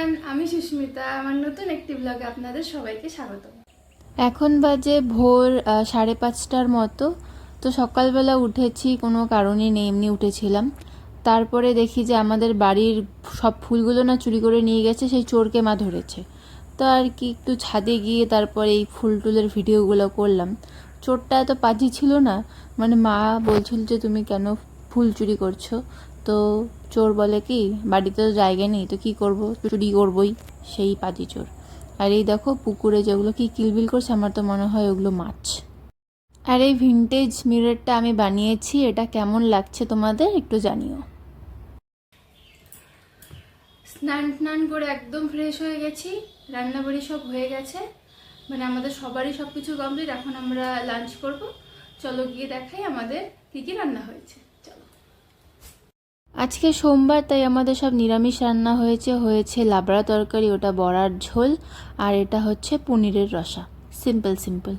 Everyone, আমি সুস্মিতা। আমার নতুন একটি ব্লগে আপনাদের সবাইকে স্বাগত। এখন বাজে ভোর 5:30টার মতো। তো সকালবেলা উঠেছি, কোনো কারণই নেই, এমনি উঠেছিলাম। তারপরে দেখি যে আমাদের বাড়ির সব ফুলগুলো না চুরি করে নিয়ে গেছে, সেই চোরকে মা ধরেছে। তো আর কি একটু ছাদে গিয়ে তারপরে এই ফুল টুলের ভিডিওগুলো করলাম। চোরটা এত পাজি ছিল না, মানে মা বলছিল যে তুমি কেন ফুল চুরি করছো। তো চোর বলে কি, বাড়িতে তো জায়গা নেই, তো কি করব, চুরি করবই, সেই পাজি চোর। আর এই দেখো পুকুরে যেগুলো কি কিলবিল করছে, আমার তো মনে হয় ওগুলো মাছ। আর এই ভিনটেজ মিররটা আমি বানিয়েছি, এটা কেমন লাগছে তোমাদের একটু জানিও। স্নান টান করে একদম ফ্রেশ হয়ে গেছি, রান্নাবাড়ি সব হয়ে গেছে, মানে আমাদের সবারই সব কিছু কমপ্লিট। এখন আমরা লাঞ্চ করব। চলো গিয়ে দেখাই আমাদের কি কি রান্না হয়েছে। চলো। আজকে সোমবার, তাই আমাদের সব নিরামিষ রান্না হয়েছে। হয়েছে লাবড়া তরকারি, ওটা বড়ার ঝোল, আর এটা হচ্ছে পনিরের রসা। Simple simple.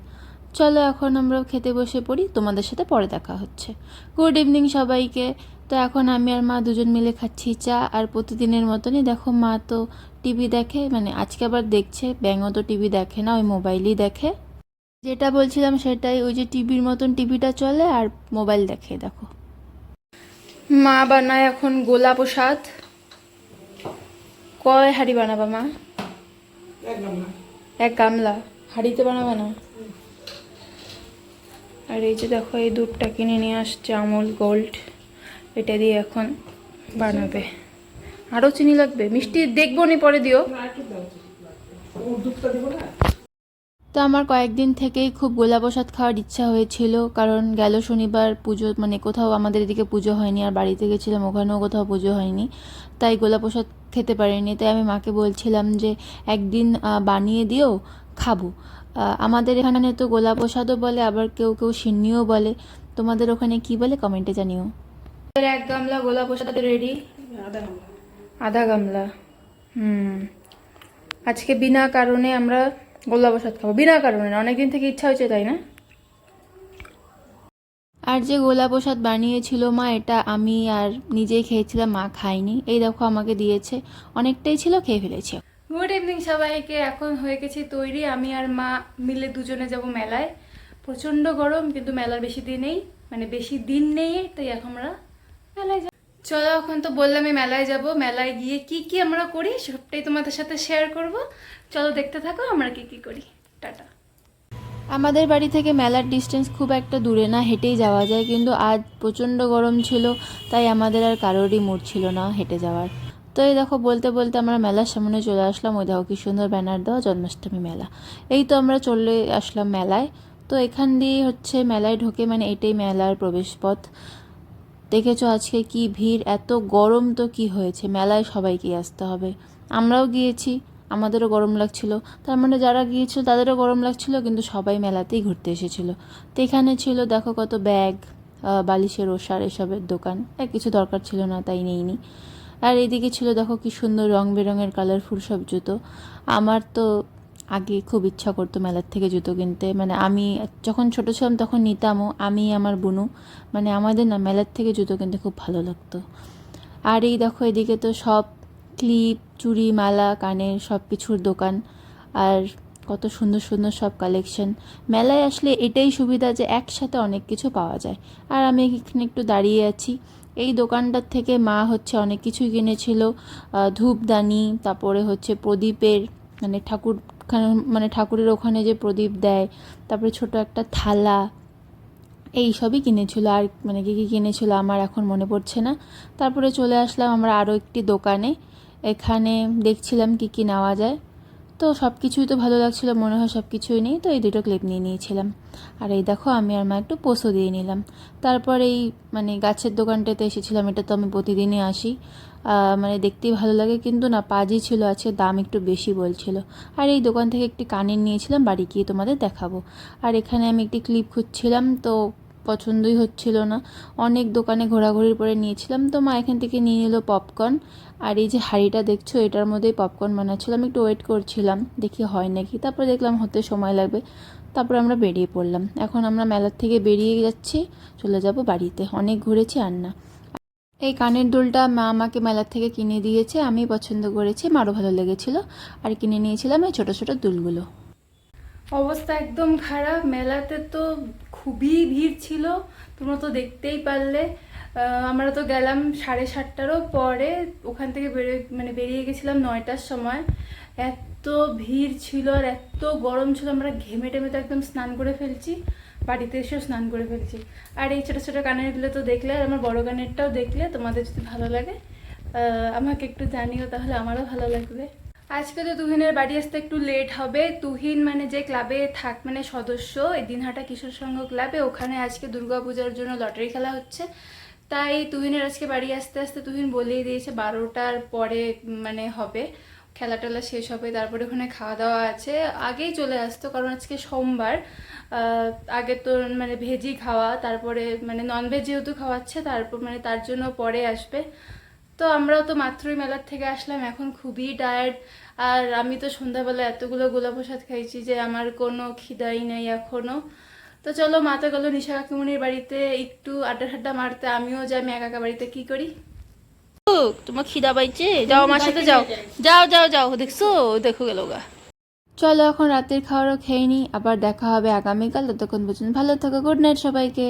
চলো এখন আমরা খেতে বসে পড়ি, তোমাদের সাথে পরে দেখা হচ্ছে। গুড ইভিনিং সবাইকে। তো এখন আমি আর মা দুজন মিলে খাচ্ছি চা। আর প্রতিদিনের মতনই দেখো মা তো টিভি দেখে, মানে আজকে আবার দেখছে। ব্যাঙও তো টিভি দেখে না, ওই মোবাইলই দেখে। যেটা বলছিলাম সেটাই, ওই যে টিভির মতন টিভিটা চলে আর মোবাইল দেখে, দেখো। মা বানায় এখন গোলা প্রসাদ। কয় হাঁড়ি বানাবা মা? এক গামলা। হাঁড়িতে বানাবে না? আর এই যে দেখো, এই দুধটা কিনে নিয়ে আসছে আমুল গোল্ড, এটা দিয়ে এখন বানাবে। আরও চিনি লাগবে? মিষ্টি দেখবো নি, পরে দিও। তো আমার কয়েকদিন থেকেই খুব গোলা প্রসাদ খাওয়ার ইচ্ছা হয়েছিল, কারণ গেল শনিবার পুজো, মানে কোথাও আমাদের এদিকে পুজো হয়নি, আর বাড়িতে গেছিলাম ওখানেও কোথাও পুজো হয়নি, তাই গোলা প্রসাদ খেতে পারিনি। তাই আমি মাকে বলছিলাম যে একদিন বানিয়ে দিও, খাবো। আমাদের এখানে তো গোলা প্রসাদও বলে, আবার কেউ কেউ সিন্নিও বলে। তোমাদের ওখানে কি বলে কমেন্টে জানিও। এক গামলা গোলা প্রসাদ রেডি। আধা গামলা। আজকে বিনা কারণে আমরা গোলা প্রসাদ খাবো, বিনা কারণে না, অনেকদিন থেকে ইচ্ছা হয়েছে, তাই না? আর যে গোলা প্রসাদ বানিয়েছিল মা, এটা আমি আর নিজেই খেয়েছিলাম, মা খাইনি। এই দেখো আমাকে দিয়েছে, অনেকটাই ছিল, খেয়ে ফেলেছি। গুড ইভিনিং সবাইকে। এখন হয়ে গেছি তৈরি, আমি আর মা মিলে দুজনে যাব মেলায়। প্রচণ্ড গরম, কিন্তু মেলার বেশি দিন নেই, মানে বেশি দিন নেই, তাই এখন আমরা মেলায় যাব। চলো, এখন তো বললামই মেলায় যাব। মেলায় গিয়ে কি কি আমরা করি সবটাই তোমাদের সাথে শেয়ার করব। চলো দেখতে থাকো আমরা কি কি করি। টাটা। আমাদের বাড়ি থেকে মেলার ডিস্টেন্স খুব একটা দূরে না, হেঁটেই যাওয়া যায়, কিন্তু আজ প্রচণ্ড গরম ছিল, তাই আমাদের আর কারোরই মুড ছিল না হেঁটে যাওয়ার। তো এই দেখো বলতে বলতে আমরা মেলার সামনে চলে আসলাম। ওই দেখো কি সুন্দর ব্যানার দেওয়া, জন্মাষ্টমী মেলা। এই তো আমরা চলে আসলাম মেলায়। তো এখান দিয়ে হচ্ছে মেলায় ঢোকে, মানে এটাই মেলার প্রবেশপথ। দেখেছো আজকে কি ভিড়, এত গরম তো কি হয়েছে, মেলায় সবাইকেই আসতে হবে। আমরাও গিয়েছি, আমাদেরও গরম লাগছিল, তার মানে যারা গিয়েছিল তাদেরও গরম লাগছিল, কিন্তু সবাই মেলাতেই ঘুরতে এসেছিল। তো এখানে ছিল দেখো কত ব্যাগ, বালিশের ওষার এসবের দোকান। কিছু দরকার ছিল না তাই নেইনি। আর এইদিকে ছিল দেখো কি সুন্দর রং বেরঙের কালারফুল সব জুতো। আমার তো আগে খুব ইচ্ছা করতো মেলার থেকে জুতো কিনতে, মানে আমি যখন ছোটো ছিলাম তখন নিতামও, আমি আমার বুনু, মানে আমাদের না মেলার থেকে জুতো কিনতে খুব ভালো লাগতো। আর এই দেখো এদিকে তো সব ক্লিপ, চুড়ি, মালা, কানের সব কিছুর দোকান, আর কত সুন্দর সুন্দর সব কালেকশন। মেলায় আসলে এটাই সুবিধা যে একসাথে অনেক কিছু পাওয়া যায়। আর আমি এখানে একটু দাঁড়িয়ে আছি। এই দোকানটার থেকে মা হচ্ছে অনেক কিছুই কিনেছিল, ধূপদানি, তারপরে হচ্ছে প্রদীপের, মানে মানে ঠাকুরের ওখানে যে প্রদীপ দেয়, তারপরে ছোট একটা থালা, এই সবই কিনেছিল। আর মানে কী কী কিনেছিল আমার এখন মনে পড়ছে না। তারপরে চলে আসলাম আমরা আরও একটি দোকানে, এখানে দেখছিলাম কি কি নেওয়া যায়। তো সব কিছুই তো ভালো লাগছিলো, মনে হয় সব কিছুই নেই, তো এই দুটো ক্লিপ নিয়ে নিয়েছিলাম। আর এই দেখো আমি আর মা একটু পোস্টও দিয়ে নিলাম। তারপর এই মানে গাছের দোকানটাতে এসেছিলাম, এটা তো আমি প্রতিদিনই আসি, মানে দেখতেই ভালো লাগে, কিন্তু না পাজি ছিল, আছে দাম একটু বেশি বলছিল। আর এই দোকান থেকে একটি কানের নিয়েছিলাম, বাড়ি গিয়ে তোমাদের দেখাবো। আর এখানে আমি একটি ক্লিপ খুঁজছিলাম, তো পছন্দই হচ্ছিল না, অনেক দোকানে ঘোরাঘুরির পরে নিয়েছিলাম। তো মা এখান থেকে নিয়ে নিল পপকর্ন। আর এই যে হাঁড়িটা দেখছো, এটার মধ্যেই পপকর্ন বানাচ্ছিলাম, একটু ওয়েট করছিলাম দেখি হয় নাকি, তারপর দেখলাম হতে সময় লাগবে। তারপর আমরা বেরিয়ে পড়লাম। এখন আমরা মেলার থেকে বেরিয়ে যাচ্ছি, চলে যাব বাড়িতে, অনেক ঘুরেছি আর না। এই কানের দুলটা মা আমাকে মেলার থেকে কিনে দিয়েছে, আমি পছন্দ করেছি, আমারও ভালো লেগেছিল আর কিনে নিয়েছিলাম এই ছোটো ছোটো দুলগুলো। অবস্থা একদম খারাপ, মেলাতে তো খুবই ভিড় ছিল, তোমরা তো দেখতেই পারলে। আমরা তো গেলাম 7:30টারও পরে, ওখান থেকে বেরিয়ে গেছিলাম 9টার সময়। এত ভিড় ছিল আর এত গরম ছিল, আমরা ঘেমে টেমে তো একদম স্নান করে ফেলছি, বাড়িতে এসেও স্নান করে ফেলছি। আর এই ছোটো ছোটো কানেরগুলো তো দেখলে, আর আমার বড় কানেরটাও দেখলে। তোমাদের যদি ভালো লাগে আমাকে একটু জানিও, তাহলে আমারও ভালো লাগবে। আজকে তো তুহিনের বাড়ি আসতে একটু লেট হবে। তুহিন মানে যে ক্লাবে মানে সদস্য, এই দিনহাটা কিশোর সংঘ ক্লাবে, ওখানে আজকে দুর্গাপূজার জন্য লটারি খেলা হচ্ছে। তাই তুহিনের আজকে বাড়ি আসতে আসতে তুহিন বলেই দিয়েছে 12টার পরে মানে হবে খেলা টেলা শেষ হবে, তারপরে ওখানে খাওয়া দাওয়া আছে। আগেই চলে আসতো, কারণ আজকে সোমবার। আগে তো মানে ভেজই খাওয়া, তারপরে মানে ননভেজ যেহেতু খাওয়াচ্ছে, তারপর মানে তার জন্য পরে আসবে। তো আমরাও তো মাত্রই মেলার থেকে আসলাম, এখন খুবই টায়ার্ড। আর আমি তো সন্ধ্যাবেলা এতগুলো গোলা প্রসাদ খাইছি যে আমার কোনো খিদাই নেই এখনো। তো চলো, মা তো গেলো নিশা কাকিমণির বাড়িতে একটু আড্ডা ঠাড্ডা মারতে, আমিও যাই আমি একা একা বাড়িতে কি করি। তোমার খিদা পাইছে, যাও আমার সাথে যাও, যাও যাও যাও, দেখছো দেখো গেল গা। চলো এখন রাতের খাবারও খেয়ে নিই, আবার দেখা হবে আগামীকাল, ততক্ষণ পর্যন্ত ভালো থাকো, গুড নাইট সবাইকে।